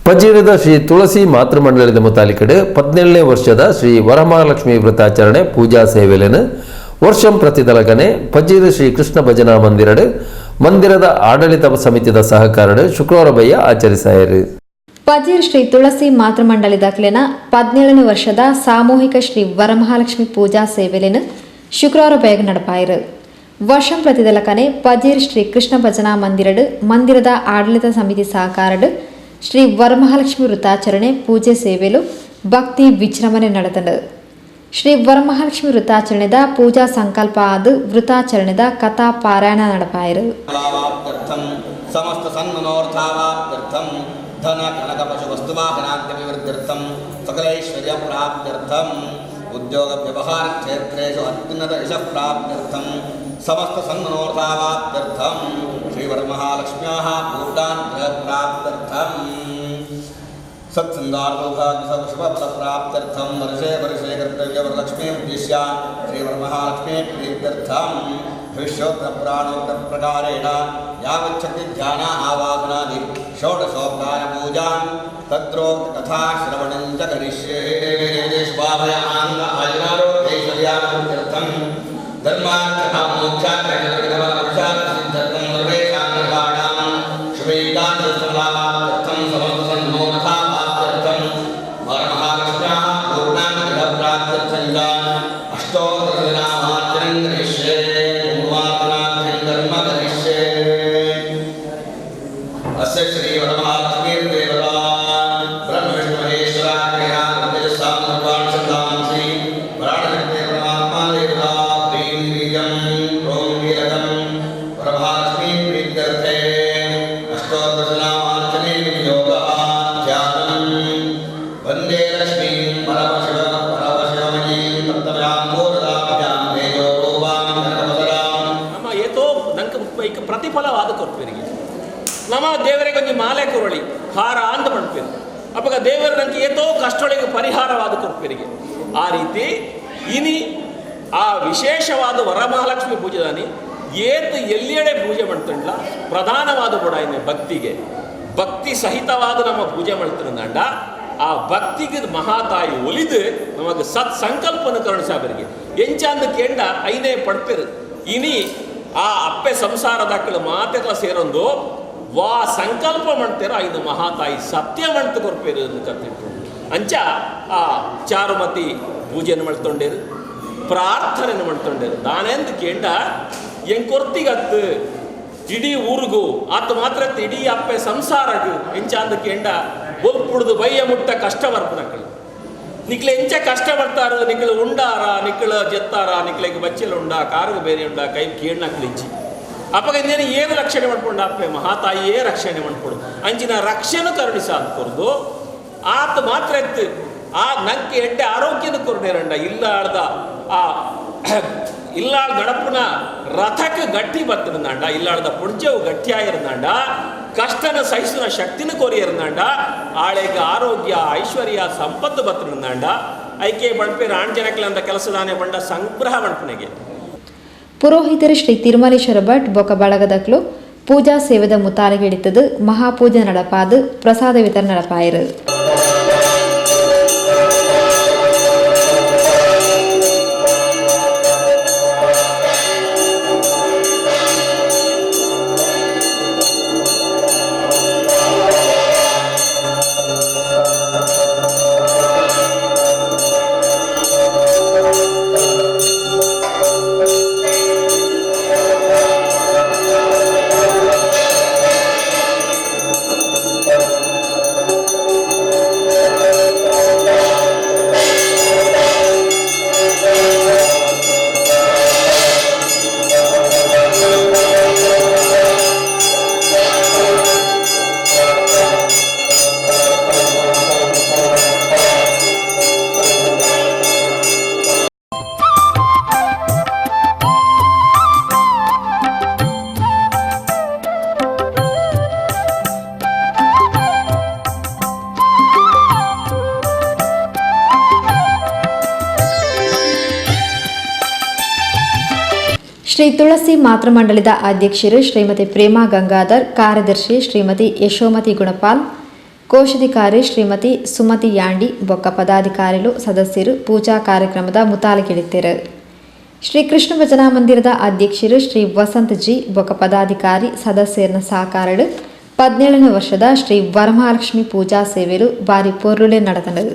ಪಜೀರದ ಶ್ರೀ ತುಳಸಿ ಮಾತೃಮಂಡಲದ ಮುತಾಲಿಕಡೆ 17ನೇ ವರ್ಷದ ಶ್ರೀ ವರಮಹಾಲಕ್ಷ್ಮಿ ವ್ರತಾಚರಣೆ ಪೂಜಾ ಸೇವೆಲೆನು ವರ್ಷಂ ಪ್ರತಿದಲಗನೆ ಪಜೀರ ಶ್ರೀ ಕೃಷ್ಣ ಭಜನಾ ಮಂದಿರದ ಆಡಳಿತ ಸಮಿತಿದ ಸಹಕಾರಡ್ ಶುಕ್ರವಾರ ಬಯ್ಯ ಆಚರಿಸಾಯರು. ಪಜೀರ್ ಶ್ರೀ ತುಳಸಿ ಮಾತೃಮಂಡಲದಕ್ಲೆನ 17ನೇ ವರ್ಷದ ಸಾಮೂಹಿಕ ಶ್ರೀ ವರಮಹಾಲಕ್ಷ್ಮಿ ಪೂಜಾ ಸೇವೆಲೆನು ಶುಕ್ರವಾರ ಬಯ್ಯ ನಡಪಾಯರು. ವರ್ಷಂ ಪ್ರತಿದಲಕನೆ ಪಜೀರ್ ಶ್ರೀ ಕೃಷ್ಣ ಭಜನಾ ಮಂದಿರದ ಆಡಳಿತ ಸಮಿತಿ ಸಹಕಾರಡ್ ಶ್ರೀ ವರಮಹಾಲಕ್ಷ್ಮಿ ವೃತಾಚರಣೆ ಪೂಜೆ ಸೇವೆಲು ಭಕ್ತಿ ವಿಜೃಂಭಣೆ ನಡೆದನು. ಶ್ರೀ ವರಮಹಾಲಕ್ಷ್ಮಿ ವೃತಾಚರಣೆದ ಪೂಜಾ ಸಂಕಲ್ಪ ಆದ ವೃತಾಚರಣೆದ ಕಥಾ ಪಾರಾಯಣ ನಡಪಾಯರು. ಸಮಸ್ತ ಸನ್ಮನೋರ್ಥಾವಾಪ್ತ್ಯರ್ಥಂ ಧನ ಕನಕ ಪಶು ವಸ್ತುವಾಹನಾದ್ಯಭಿವೃದ್ಧ್ಯರ್ಥಂ ಸಕಲೈಶ್ವರ್ಯ ಪ್ರಾಪ್ತ್ಯರ್ಥಂ ಉದ್ಯೋಗ ವ್ಯವಹಾರ ಕ್ಷೇತ್ರೇಷು ಅತ್ಯುನ್ನತ ಯಶ ಪ್ರಾಪ್ತ್ಯರ್ಥಂ ಸಮಸ್ತ ಸನ್ಮನೋರ್ಥಾವಾಪ್ತ್ಯರ್ಥಂ ಶ್ರೀ ವರಮಹಾಲಕ್ಷ್ಮ್ಯಾಃ ಪೂರ್ಣಾನುಗ್ರಹ ಪ್ರಾಪ್ತ್ಯರ್ಥಂ ಸತ್ಸಂಗಾರ್ಥೌಭಾಗ್ಯ ಪ್ರಾಪ್ತ್ಯರ್ಥಂ ವರ್ಷೇ ವರ್ಷೇ ಕರ್ತವ್ಯ ವರಲಕ್ಷ್ಮೀ ಉದ್ದೇಶ್ಯ ಶ್ರೀ ವರಮಹಾಲಕ್ಷ್ಮೀ ಪ್ರೀತ್ಯರ್ಥಂ ಭವಿಷ್ಯೋತ್ತರ ಪುರಾಣೋತ್ತರ ಪ್ರಕಾರೇಣ ಯಾವಚ್ಛಕ್ತಿ ಧ್ಯಾನ ಆವಾಹನಾದಿ ಷೋಡಶೋಪಚಾರ ಪೂಜಾ ತತ್ರೋಕ್ತ ಕಥಾ ಶ್ರವಣಂ ಚ ಕರಿಷ್ಯೇ. ಸ್ವಾಭಯಾನಂದ ಐಶ್ವರ್ಯಾರ್ಥಂ ಧರ್ಮಾರ್ಥ ಮೋಕ್ಷಾರ್ಥ ಸಿದ್ಧರ್ಥಂ ಸರ್ವೇಷಾಂ ನಿರ್ವಾಣಾಂ ಶುಭೈಕಾದಶಲಾಭಾರ್ಥಂ ಸಮಸ್ತ ಸನ್ಮೋಕ್ಷಾರ್ಥಂ ವರಮಹಾಲಕ್ಷ್ಮ್ಯಾಃ ಪೂರ್ಣಾನುಗ್ರಹ ಪ್ರಾಪ್ತ್ಯರ್ಥಂ ಚ ಅಷ್ಟೋತ್ತರದಿನಾಮಾಚರಣಂ ಕರಿಷ್ಯೇ. ಅಸ್ಯ ಶ್ರೀ ವರಮಹಾಲಕ್ಷ್ಮೀ ದೇವತಾ ಬ್ರಹ್ಮ ವಿಷ್ಣು ಮಹೇಶ್ವರಾಖ್ಯಾ ನಿರ್ವಾಣ ಶ್ರೀ ವರಾಣಶಕ್ತಿ ಪರಮಾತ್ಮ ದೇವತಾ ಪ್ರೀಂ ವೀರ್ಯಂ ಓಂ ವೀರಕಂ ವರಮಹಾಲಕ್ಷ್ಮೀ ಪ್ರೀತ್ಯರ್ಥೇ ಅಷ್ಟೋತ್ತರನಾಮಾರ್ಚನೆ ವಿನಿಯೋಗಃ ಧ್ಯಾನಂ ವಂದೇ ಲಕ್ಷ್ಮೀಂ ಪರಮಶಿವಮಯೀಂ ತಪ್ತವ್ಯಾಂ ಗೋರದಾಭ್ಯಾಂ ತೇಜೋ ರೂಪಾಂ ಕನಕವಸರಾಂ. ನಮ್ಮ ಏತೋ ನಂಗೆ ಪ್ರತಿಫಲವಾದ ಕೊರ್ಪೆರಿಗೆ ನಮ್ಮ ದೇವರಿಗೆ ಒಂದು ಮಾಲೆ ಕೊರಳಿ ಹಾರ ಅಂದ ಮಾಡ್ಪೇರು ಅವಾಗ ದೇವರ ನಂಗೆ ಏತೋ ಕಷ್ಟೊಳಗೆ ಪರಿಹಾರವಾದ ಕೊರ್ಪೆರಿಗೆ ಆ ರೀತಿ ಇನಿ ಆ ವಿಶೇಷವಾದ ವರಮಹಾಲಕ್ಷ್ಮಿ ಪೂಜೆದಾನಿ ಏತು ಎಲ್ಲಿಯಡೆ ಪೂಜೆ ಮಾಡ್ತಂಡ್ಲ ಪ್ರಧಾನವಾದ ಕೂಡ ಇನ್ನು ಭಕ್ತಿಗೆ ಭಕ್ತಿ ಸಹಿತವಾದ ನಮ್ಮ ಪೂಜೆ ಮಾಡ್ತಿರಂದಂಡ ಆ ಭಕ್ತಿಗೆ ಮಹಾತಾಯಿ ಒಲಿದು ನಮಗೆ ಸತ್ ಸಂಕಲ್ಪನ ಕರುಣಿಸಬರಿಗೆ ಎಂಚಾಂದ ಕೇಂಡ ಐನೇ ಪಡ್ಪೇರು ಇನಿ ಆ ಅಪ್ಪೆ ಸಂಸಾರದಾಕಳು ಮಾತೆಲ್ಲ ಸೇರೊಂದು ವಾ ಸಂಕಲ್ಪ ಮಾಡ್ತೀರ ಐದು ಮಹಾತಾಯಿ ಸತ್ಯ ಮಾಡ್ತು ಕೊರ್ಪೇರು ಅಂತ ಕತ್ತಿಟ್ಟು ಅಂಚ ಆ ಚಾರುಮತಿ ಪೂಜೆಯನ್ನು ಮಾಡ್ತೊಂಡೇರು ಪ್ರಾರ್ಥನೆಯನ್ನು ಮಾಡ್ತೊಂಡೇರು ನಾನೆಂದು ಕೇಂಡ ಹೆಂಗೆ ಕೊರ್ತಿಗತ್ತು ಇಡೀ ಊರಿಗೂ ಆತ ಮಾತ್ರ ಇಡೀ ಅಪ್ಪೆ ಸಂಸಾರಗೂ ಎಂಚ ಅಂದ ಕೇಂಡ ಒಪ್ಪುಡ್ದು ಬಯ್ಯ ಮುಟ್ಟ ಕಷ್ಟ ಬರ್ಪನಕ್ಕಳು ನಿಕ್ಲೆ ಎಂಚ ಕಷ್ಟ ಬರ್ತಾರ ನಿಕ್ಳು ಉಂಡಾರ ನಿಕ್ಳು ಜತ್ತಾರ ನಿಕ್ಳಿಗೆ ಬಚ್ಚಲು ಉಂಡ ಕಾರಿಗೆ ಬೇರೆ ಉಂಡ ಕೈ ಕೇಳ್ನಕ್ಲಿಂಚಿ ಅಪ್ಪಗ ಇನ್ನೇನು ಏನು ರಕ್ಷಣೆ ಮಾಡ್ಕೊಂಡು ಅಪ್ಪೆ ಮಹಾತಾಯಿಯೇ ರಕ್ಷಣೆ ಮಾಡ್ಕೊಡು ಅಂಚಿನ ರಕ್ಷಣೆ ಕರುಣಿಸ ಅಂದ್ಕೊರ್ದು ಆತ ಮಾತ್ರ ಎತ್ತು ಆ ನಂಗೆ ಎಡ್ಡೆ ಆರೋಗ್ಯದ ಕೊರಡೇರಂಡ ಇಲ್ಲಾಡ್ದ ಆ ಇಲ್ಲಾಳ ಗಡಪನ ರಥಕ್ಕೆ ಗಟ್ಟಿ ಬತ್ತಿರಂದಾಂಡ ಇಲ್ಲಾಡ್ದ ಪುಣ್ಯವು ಗಟ್ಟಿಯಾಗಿರಂದಾಂಡ ಕಷ್ಟನ ಸಹಿಸಿನ ಶಕ್ತಿನ ಕೊರಿಯರಂದಾಂಡ ಆಳೆಗ ಆರೋಗ್ಯ ಐಶ್ವರ್ಯ ಸಂಪತ್ತು ಬತ್ತಿರಂದಾಂಡ ಐಕೆ ಬಣ್ಪೇರು ಆಣ್ಜನಕ್ಲೆ ಅಂತ ಕೆಲಸದಾನೆ ಬಂಡ ಸಂಗ್ರಹ ಬಣ್ಪನೆಗೆ ಪುರೋಹಿತರು ಶ್ರೀ ತಿರುಮಲೇಶ್ವರ ಭಟ್ ಬೊಕ ಬಳಗದಕ್ಲು ಪೂಜಾ ಸೇವೆದ ಮುತಾಲಿಗೆ ಹಿಡಿತದು ಮಹಾಪೂಜೆ ನಡಪಾದು ಪ್ರಸಾದ ವಿತರಣೆ ನಡಪಾಯರು. ಶ್ರೀ ತುಳಸಿ ಮಾತೃಮಂಡಲದ ಅಧ್ಯಕ್ಷರು ಶ್ರೀಮತಿ ಪ್ರೇಮಾ ಗಂಗಾಧರ್, ಕಾರ್ಯದರ್ಶಿ ಶ್ರೀಮತಿ ಯಶೋಮತಿ ಗುಣಪಾಲ್, ಕೋಶಾಧಿಕಾರಿ ಶ್ರೀಮತಿ ಸುಮತಿ ಯಾಂಡಿ ಬೊಕ್ಕ ಪದಾಧಿಕಾರಿಗಳು ಸದಸ್ಯರು ಪೂಜಾ ಕಾರ್ಯಕ್ರಮದ ಮುತಾಲಿಗಿಡಿತಿರು. ಶ್ರೀ ಕೃಷ್ಣ ಭಜನಾ ಮಂದಿರದ ಅಧ್ಯಕ್ಷರು ಶ್ರೀ ವಸಂತ್ ಜಿ ಬೊಕ್ಕ ಪದಾಧಿಕಾರಿ ಸದಸ್ಯರನ್ನ ಸಹಕಾರಡು 17ನೇ ವರ್ಷದ ಶ್ರೀ ವರಮಹಾಲಕ್ಷ್ಮಿ ಪೂಜಾ ಸೇವೆಲು ಬಾರಿ ಪೊರ್ಲುಲೆ ನಡೆದವು.